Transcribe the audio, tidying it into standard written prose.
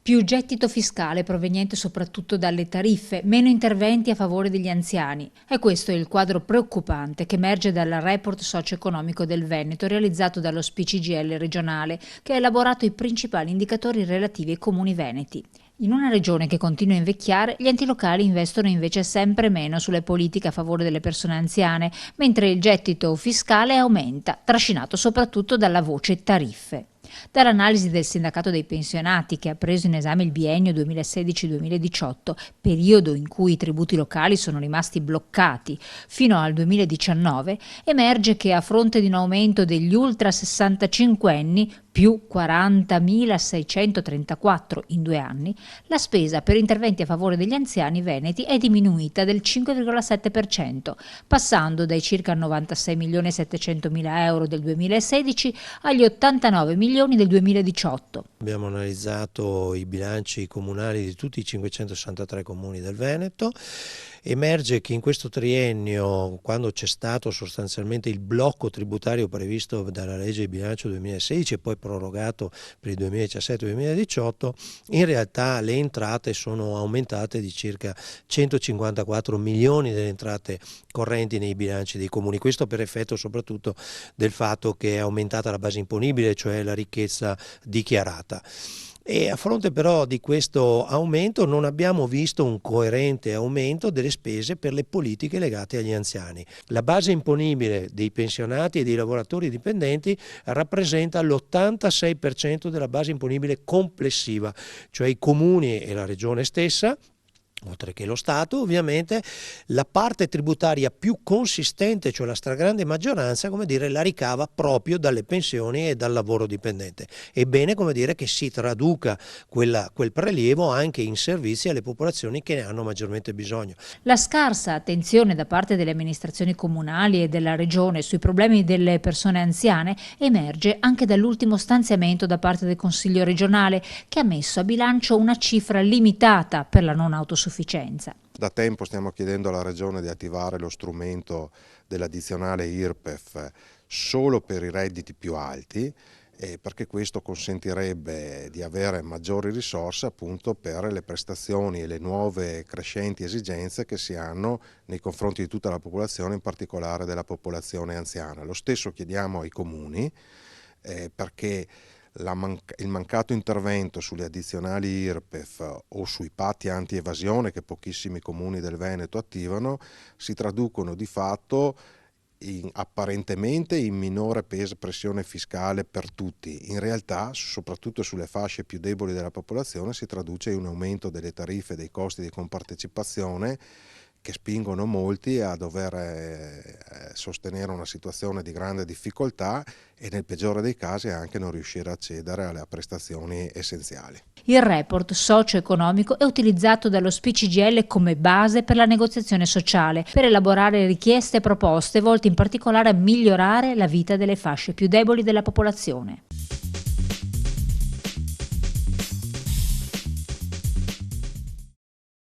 Più gettito fiscale proveniente soprattutto dalle tariffe, meno interventi a favore degli anziani. E questo è il quadro preoccupante che emerge dal report socio-economico del Veneto realizzato dallo SPCGL regionale, che ha elaborato i principali indicatori relativi ai comuni veneti. In una regione che continua a invecchiare, gli enti locali investono invece sempre meno sulle politiche a favore delle persone anziane, mentre il gettito fiscale aumenta, trascinato soprattutto dalla voce tariffe. Dall'analisi del Sindacato dei Pensionati, che ha preso in esame il biennio 2016-2018, periodo in cui i tributi locali sono rimasti bloccati fino al 2019, emerge che a fronte di un aumento degli ultra 65enni, più 40.634 in 2 anni, la spesa per interventi a favore degli anziani veneti è diminuita del 5,7%, passando dai circa 96.700.000 euro del 2016 agli 89 milioni del 2018. Abbiamo analizzato i bilanci comunali di tutti i 563 comuni del Veneto. Emerge che in questo triennio, quando c'è stato sostanzialmente il blocco tributario previsto dalla legge di bilancio 2016 e poi prorogato per il 2017-2018, in realtà le entrate sono aumentate di circa 154 milioni delle entrate correnti nei bilanci dei comuni. Questo per effetto soprattutto del fatto che è aumentata la base imponibile, cioè la ricchezza dichiarata. E a fronte però di questo aumento non abbiamo visto un coerente aumento delle spese per le politiche legate agli anziani. La base imponibile dei pensionati e dei lavoratori dipendenti rappresenta l'86% della base imponibile complessiva, cioè i comuni e la regione stessa, oltre che lo Stato. Ovviamente la parte tributaria più consistente, cioè la stragrande maggioranza, la ricava proprio dalle pensioni e dal lavoro dipendente. È bene, che si traduca quel prelievo anche in servizi alle popolazioni che ne hanno maggiormente bisogno. La scarsa attenzione da parte delle amministrazioni comunali e della regione sui problemi delle persone anziane emerge anche dall'ultimo stanziamento da parte del Consiglio regionale, che ha messo a bilancio una cifra limitata per la non autosufficienza. Da tempo stiamo chiedendo alla Regione di attivare lo strumento dell'addizionale IRPEF solo per i redditi più alti, perché questo consentirebbe di avere maggiori risorse appunto per le prestazioni e le nuove crescenti esigenze che si hanno nei confronti di tutta la popolazione, in particolare della popolazione anziana. Lo stesso chiediamo ai comuni, perché il mancato intervento sulle addizionali IRPEF o sui patti anti-evasione che pochissimi comuni del Veneto attivano si traducono di fatto apparentemente in minore pressione fiscale per tutti. In realtà, soprattutto sulle fasce più deboli della popolazione, si traduce in un aumento delle tariffe e dei costi di compartecipazione che spingono molti a dover sostenere una situazione di grande difficoltà e nel peggiore dei casi anche non riuscire a accedere alle prestazioni essenziali. Il report socio-economico è utilizzato dallo SPCGL come base per la negoziazione sociale, per elaborare richieste e proposte volte in particolare a migliorare la vita delle fasce più deboli della popolazione.